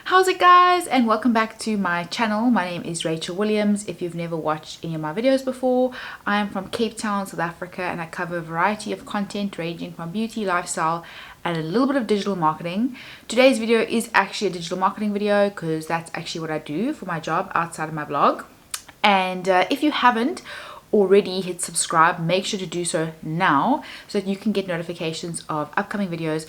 How's it guys, and welcome back to my channel. My name is Rachel Williams. If you've never watched any of my videos before, I am from Cape Town, South Africa, and I cover a variety of content ranging from beauty, lifestyle, and a little bit of digital marketing. Today's video is actually a digital marketing video because that's actually what I do for my job outside of my blog. And if you haven't already hit subscribe, make sure to do so now so that you can get notifications of upcoming videos.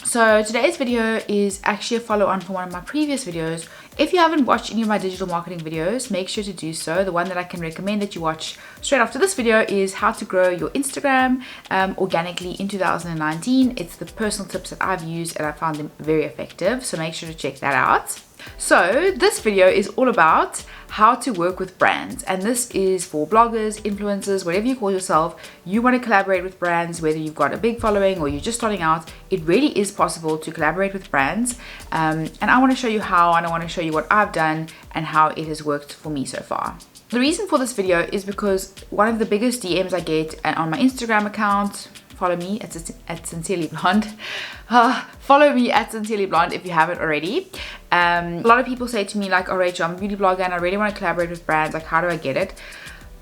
So today's video is actually a follow-on from one of my previous videos. If you haven't watched any of my digital marketing videos, make sure to do so. The one that I can recommend that you watch straight after this video is how to grow your Instagram organically in 2019. It's the personal tips that I've used and I found them very effective, so make sure to check that out. So this video is all about how to work with brands, and this is for bloggers, influencers, whatever you call yourself. You want to collaborate with brands, whether you've got a big following or you're just starting out. It really is possible to collaborate with brands, and I want to show you how, and I want to show you what I've done and how it has worked for me so far. The reason for this video is because one of the biggest DMs I get on my Instagram account, follow me at Sincerely Blonde. Follow me at Sincerely Blonde if you haven't already. A lot of people say to me like, oh Rachel, I'm a beauty blogger and I really want to collaborate with brands, like how do I get it?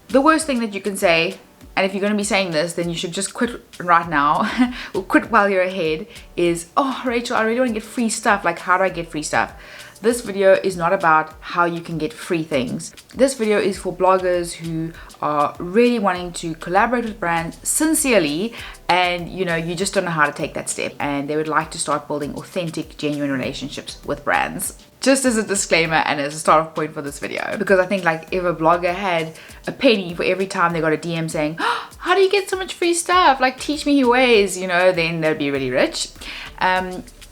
The worst thing that you can say, and if you're going to be saying this, then you should just quit right now or quit while you're ahead, is, oh Rachel, I really want to get free stuff. Like, how do I get free stuff? This video is not about how you can get free things. This video is for bloggers who are really wanting to collaborate with brands sincerely, and you just don't know how to take that step, and they would like to start building authentic, genuine relationships with brands. Just as a disclaimer and as a start-off point for this video, because I think like if a blogger had a penny for every time they got a DM saying, oh, how do you get so much free stuff? Like, teach me your ways, then they'd be really rich.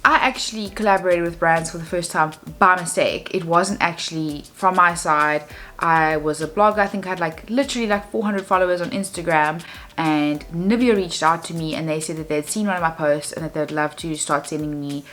I actually collaborated with brands for the first time by mistake. It wasn't actually from my side. I was a blogger. I think I had literally 400 followers on Instagram, and Nivea reached out to me and they said that they'd seen one of my posts and that they'd love to start sending me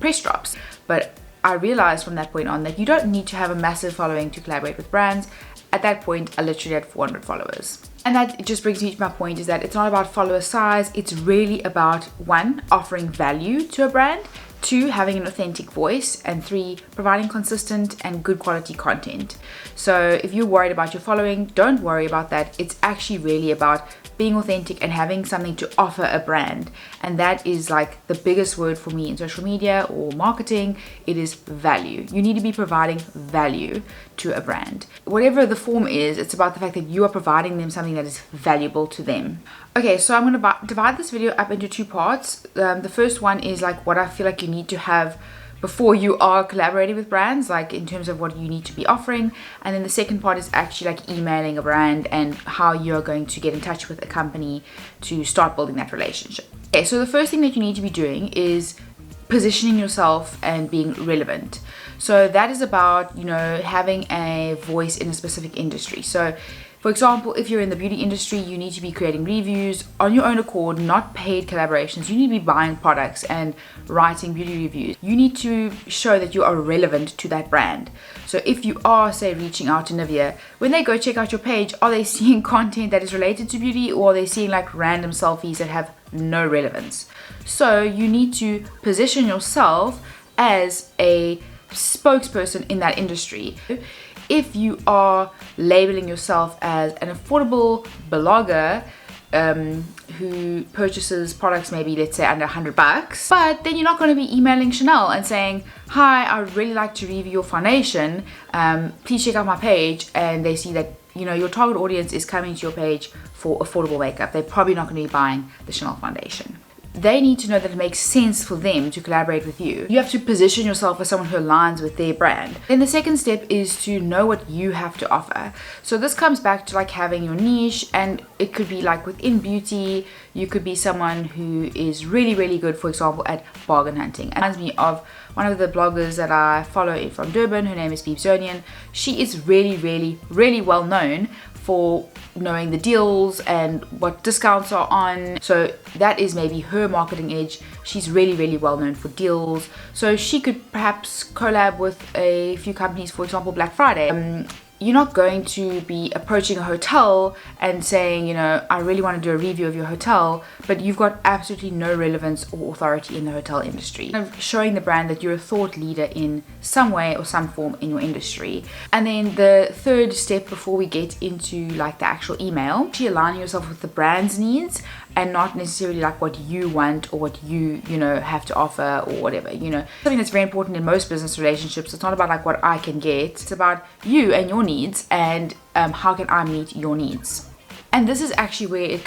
press drops. But I realized from that point on that you don't need to have a massive following to collaborate with brands. At that point, I literally had 400 followers. And that just brings me to my point, is that it's not about follower size. It's really about, one, offering value to a brand, two, having an authentic voice, and three, providing consistent and good quality content. So if you're worried about your following, don't worry about that. It's actually really about being authentic and having something to offer a brand. And that is like the biggest word for me in social media or marketing. It is value. You need to be providing value to a brand. Whatever the form is, it's about the fact that you are providing them something that is valuable to them. Okay, so I'm going to divide this video up into two parts. The first one is like what I feel like you need to have before you are collaborating with brands, like in terms of what you need to be offering. And then the second part is actually like emailing a brand and how you're going to get in touch with a company to start building that relationship. Okay, so the first thing that you need to be doing is positioning yourself and being relevant. So that is about, having a voice in a specific industry. So for example, if you're in the beauty industry, you need to be creating reviews on your own accord, not paid collaborations. You need to be buying products and writing beauty reviews. You need to show that you are relevant to that brand. So if you are, say, reaching out to Nivea, when they go check out your page, are they seeing content that is related to beauty, or are they seeing like random selfies that have no relevance? So you need to position yourself as a spokesperson in that industry. If you are labeling yourself as an affordable blogger who purchases products maybe, let's say, under $100, but then you're not going to be emailing Chanel and saying, hi, I would really like to review your foundation, please check out my page, and they see that your target audience is coming to your page for affordable makeup. They're probably not going to be buying the Chanel foundation. They need to know that it makes sense for them to collaborate with you. You have to position yourself as someone who aligns with their brand. Then the second step is to know what you have to offer. So this comes back to like having your niche, and it could be like within beauty, you could be someone who is really, really good, for example, at bargain hunting. It reminds me of one of the bloggers that I follow from Durban. Her name is Zonian. She is really, really, really well known for knowing the deals and what discounts are on. So that is maybe her marketing edge. She's really, really well known for deals. So she could perhaps collab with a few companies, for example, Black Friday. you're not going to be approaching a hotel and saying, you know, I really want to do a review of your hotel, but you've got absolutely no relevance or authority in the hotel industry. Kind of showing the brand that you're a thought leader in some way or some form in your industry. And then the third step before we get into like the actual email, actually aligning yourself with the brand's needs and not necessarily like what you want or what you know, have to offer or whatever, you know. Something that's very important in most business relationships, it's not about like what I can get, it's about you and your needs and how can I meet your needs. And this is actually where it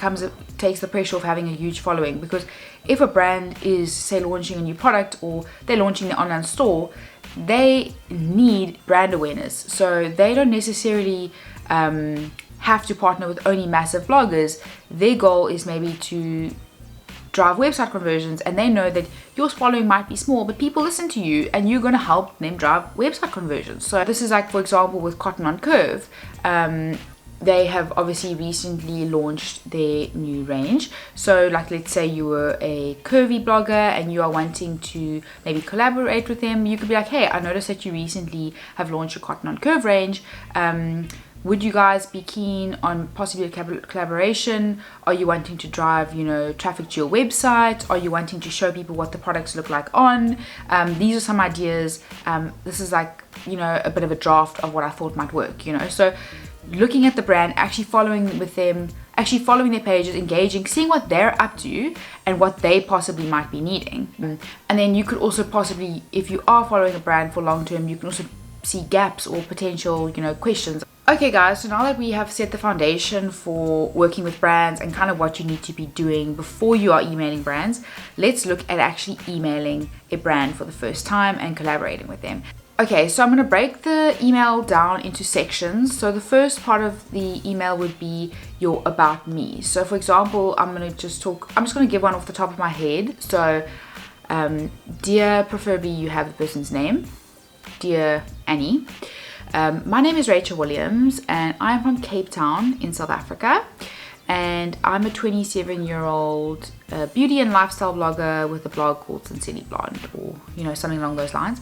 takes the pressure off having a huge following, because if a brand is, say, launching a new product or they're launching their online store, they need brand awareness. So they don't necessarily have to partner with only massive bloggers. Their goal is maybe to drive website conversions, and they know that your following might be small, but people listen to you and you're going to help them drive website conversions. So this is like, for example, with Cotton on Curve. They have obviously recently launched their new range. So like, let's say you were a curvy blogger and you are wanting to maybe collaborate with them. You could be like, hey, I noticed that you recently have launched a Cotton on Curve range. Would you guys be keen on possibly a collaboration? Are you wanting to drive, you know, traffic to your website? Are you wanting to show people what the products look like on? These are some ideas. This is like, you know, a bit of a draft of what I thought might work, you know. So looking at the brand, actually following with them, actually following their pages, engaging, seeing what they're up to and what they possibly might be needing. And then you could also possibly, if you are following a brand for long term, you can also see gaps or potential, you know, questions. Okay guys, so now that we have set the foundation for working with brands and kind of what you need to be doing before you are emailing brands, let's look at actually emailing a brand for the first time and collaborating with them. Okay, so I'm going to break the email down into sections. So the first part of the email would be your about me. So for example, I'm just going to give one off the top of my head. So dear, preferably you have the person's name. Dear Annie. My name is Rachel Williams and I'm from Cape Town in South Africa, and I'm a 27-year-old beauty and lifestyle blogger with a blog called Sincerely Blonde, or you know, something along those lines.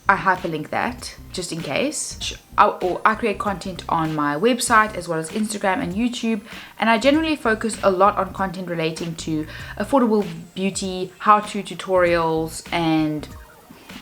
I hyperlink that just in case. I create content on my website as well as Instagram and YouTube, and I generally focus a lot on content relating to affordable beauty, how-to tutorials and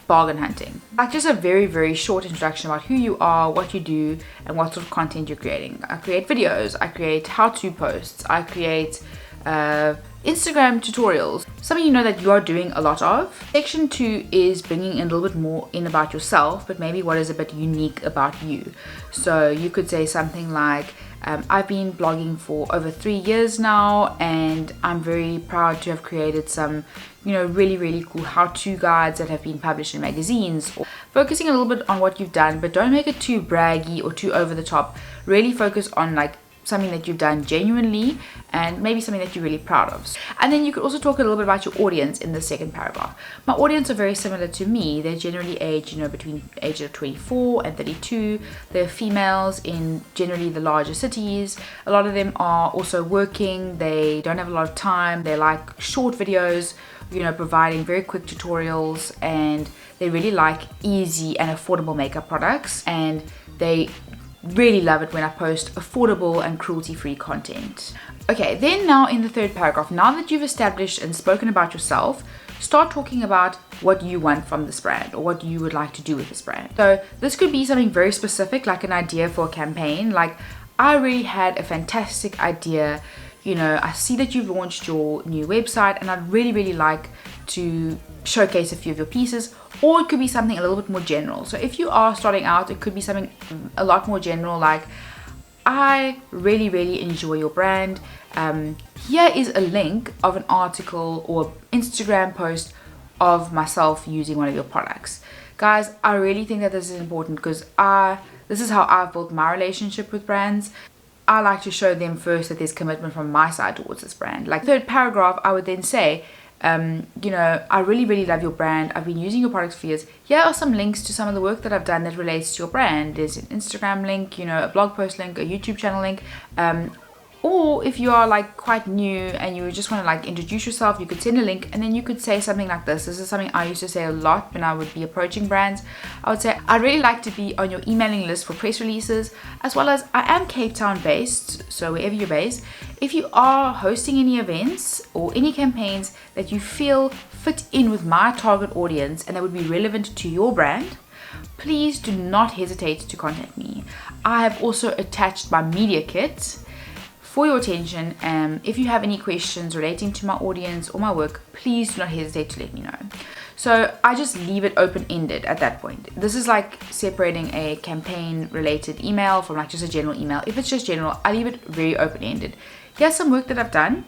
bargain hunting. Like just a very, very short introduction about who you are, what you do, and what sort of content you're creating. I create videos, I create how-to posts, I create Instagram tutorials, something you know that you are doing a lot of. Section 2 is bringing in a little bit more in about yourself, but maybe what is a bit unique about you. So you could say something like, I've been blogging for over 3 years now, and I'm very proud to have created some, you know, really, really cool how-to guides that have been published in magazines. Or focusing a little bit on what you've done, but don't make it too braggy or too over the top. Really focus on like something that you've done genuinely and maybe something that you're really proud of. And then you could also talk a little bit about your audience in the second paragraph. My audience are very similar to me. They're generally aged, you know, between ages of 24 and 32. They're females in generally the larger cities. A lot of them are also working. They don't have a lot of time. They like short videos, you know, providing very quick tutorials, and they really like easy and affordable makeup products, and they really love it when I post affordable and cruelty-free content. Okay, then now in the third paragraph, now that you've established and spoken about yourself, start talking about what you want from this brand or what you would like to do with this brand. So this could be something very specific, like an idea for a campaign. Like, I really had a fantastic idea. You know, I see that you've launched your new website and I'd really, really like to showcase a few of your pieces. Or it could be something a little bit more general. So if you are starting out, it could be something a lot more general, like, I really, really enjoy your brand. Here is a link of an article or Instagram post of myself using one of your products. Guys, I really think that this is important because this is how I've built my relationship with brands. I like to show them first that there's commitment from my side towards this brand. Like, third paragraph, I would then say, you know, I really, really love your brand. I've been using your products for years. Here are some links to some of the work that I've done that relates to your brand. There's an Instagram link, you know, a blog post link, a YouTube channel link. Or if you are like quite new and you just want to like introduce yourself, you could send a link, and then you could say something like this. This is something I used to say a lot when I would be approaching brands. I would say, I'd really like to be on your emailing list for press releases, as well as I am Cape Town based, so wherever you're based. If you are hosting any events or any campaigns that you feel fit in with my target audience and that would be relevant to your brand, please do not hesitate to contact me. I have also attached my media kit for your attention. If you have any questions relating to my audience or my work, please do not hesitate to let me know. So I just leave it open-ended at that point. This is like separating a campaign related email from like just a general email. If it's just general, I leave it very open-ended. Here's some work that I've done.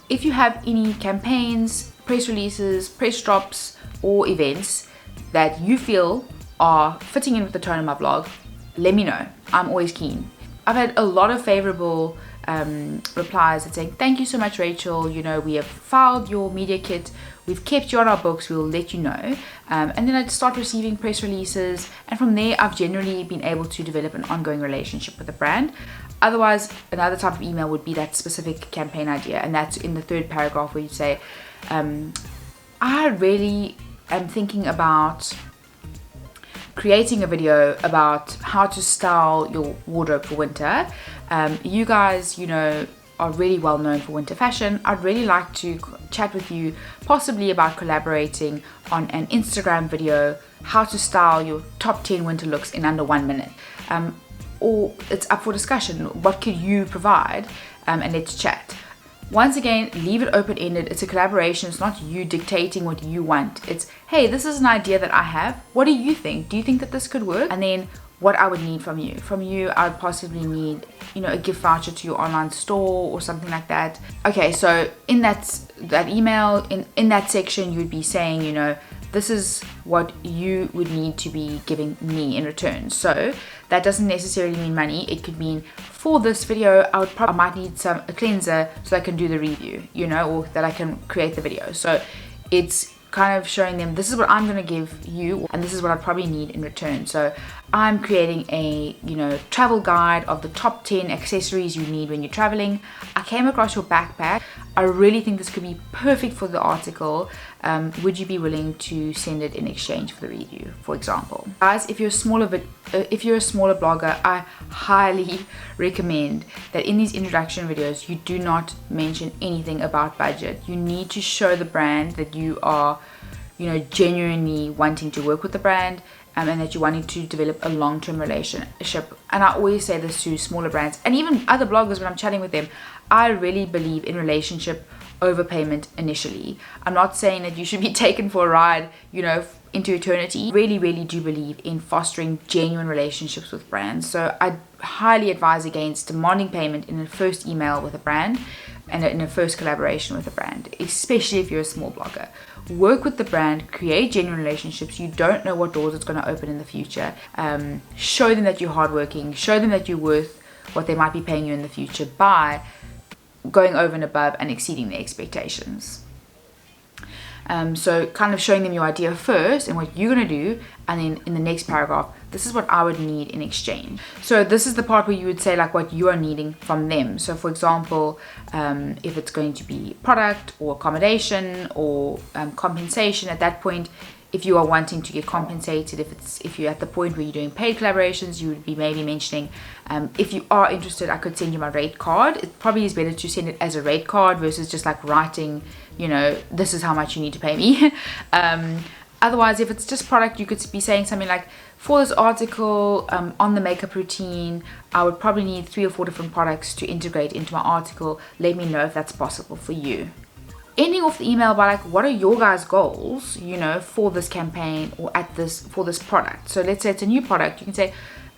If you have any campaigns, press releases, press drops, or events that you feel are fitting in with the tone of my blog, let me know. I'm always keen. I've had a lot of favorable replies that saying, thank you so much, Rachel, you know, we have filed your media kit, we've kept you on our books, we'll let you know. And then I'd start receiving press releases, and from there I've generally been able to develop an ongoing relationship with the brand. Otherwise, another type of email would be that specific campaign idea, and that's in the third paragraph where you say, I really am thinking about creating a video about how to style your wardrobe for winter. You guys, you know, are really well known for winter fashion. I'd really like to chat with you possibly about collaborating on an Instagram video, how to style your top 10 winter looks in under 1 minute. Or it's up for discussion. What could you provide? And let's chat. Once again, leave it open-ended. It's a collaboration. It's not you dictating what you want. It's, hey, this is an idea that I have. What do you think? Do you think that this could work? And then what I would need from you. From you, I would possibly need, you know, a gift voucher to your online store or something like that. Okay, so in that email, in that section, you would be saying, you know, this is what you would need to be giving me in return. So that doesn't necessarily mean money. It could mean, for this video, I might need a cleanser so I can do the review, you know, or that I can create the video. So it's kind of showing them, this is what I'm going to give you, and this is what I probably need in return. So I'm creating a, you know, travel guide of the top 10 accessories you need when you're traveling. I came across your backpack. I really think this could be perfect for the article. Would you be willing to send it in exchange for the review, for example? Guys, if you're a smaller blogger, I highly recommend that in these introduction videos, you do not mention anything about budget. You need to show the brand that you are, you know, genuinely wanting to work with the brand, and that you're wanting to develop a long-term relationship. And I always say this to smaller brands and even other bloggers when I'm chatting with them. I really believe in relationship over payment initially. I'm not saying that you should be taken for a ride, you know, into eternity. Really, really do believe in fostering genuine relationships with brands. So I highly advise against demanding payment in the first email with a brand and in a first collaboration with a brand, especially if you're a small blogger. Work with the brand, create genuine relationships. You don't know what doors it's going to open in the future. Show them that you're hardworking. Show them that you're worth what they might be paying you in the future by going over and above and exceeding their expectations. So kind of showing them your idea first and what you're going to do, and then in the next paragraph, this is what I would need in exchange. So this is the part where you would say like what you are needing from them. So for example, if it's going to be product or accommodation or compensation, at that point, if you are wanting to get compensated, if you're at the point where you're doing paid collaborations, you would be maybe mentioning, if you are interested, I could send you my rate card. It probably is better to send it as a rate card versus just like writing, you know, this is how much you need to pay me. Otherwise, if it's just product, you could be saying something like, for this article on the makeup routine, I would probably need 3 or 4 different products to integrate into my article. Let me know if that's possible for you. Ending off the email by like, what are your guys' goals, you know, for this campaign or for this product? So let's say it's a new product. You can say,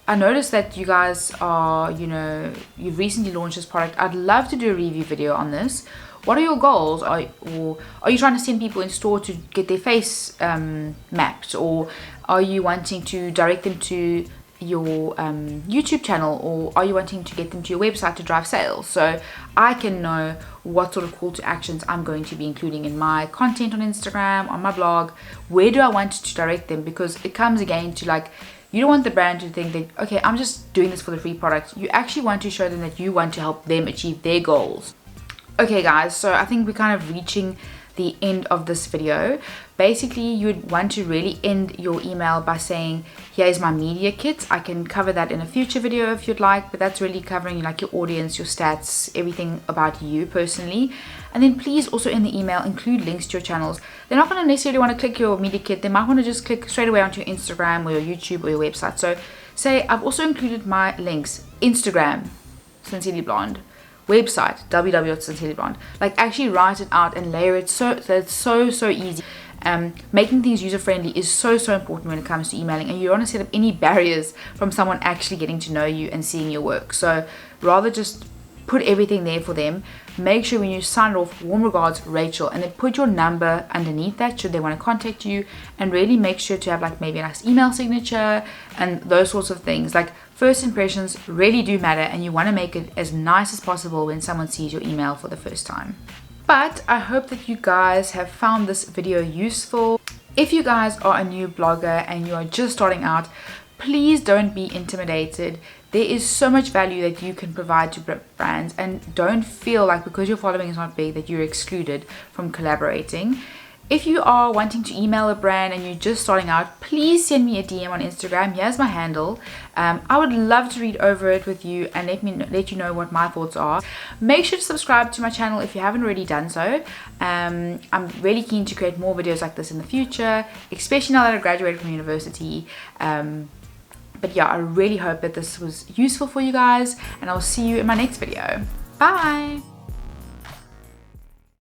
I noticed that you guys are, you know, you've recently launched this product. I'd love to do a review video on this. What are your goals? Or are you trying to send people in store to get their face mapped? Or are you wanting to direct them to your YouTube channel? Or are you wanting to get them to your website to drive sales? So I can know what sort of call to actions I'm going to be including in my content on Instagram, on my blog. Where do I want to direct them? Because it comes again to like You don't want the brand to think that, okay, I'm just doing this for the free product. You actually want to show them that you want to help them achieve their goals. Okay guys, so I think we're kind of reaching the end of this video. Basically, you would want to really end your email by saying, here's my media kit. I can cover that in a future video if you'd like, but that's really covering like your audience, your stats, everything about you personally. And then please also in the email include links to your channels. They're not going to necessarily want to click your media kit. They might want to just click straight away onto your Instagram or your YouTube or your website. So say, I've also included my links: Instagram, Sincerely Blonde; website, www.sincerelyblonde. Like, actually write it out and layer it so that it's so easy. Making things user-friendly is so important when it comes to emailing, and you don't want to set up any barriers from someone actually getting to know you and seeing your work. So rather just put everything there for them. Make sure when you sign it off, warm regards, Rachel, and then put your number underneath that should they want to contact you, and really make sure to have like maybe a nice email signature and those sorts of things. Like, first impressions really do matter, and you want to make it as nice as possible when someone sees your email for the first time. But I hope that you guys have found this video useful. If you guys are a new blogger and you are just starting out, please don't be intimidated. There is so much value that you can provide to brands, and don't feel like because your following is not big that you're excluded from collaborating. If you are wanting to email a brand and you're just starting out, please send me a DM on Instagram. Here's my handle. I would love to read over it with you and let you know what my thoughts are. Make sure to subscribe to my channel if you haven't already done so. I'm really keen to create more videos like this in the future, especially now that I graduated from university. But yeah, I really hope that this was useful for you guys, and I'll see you in my next video. Bye!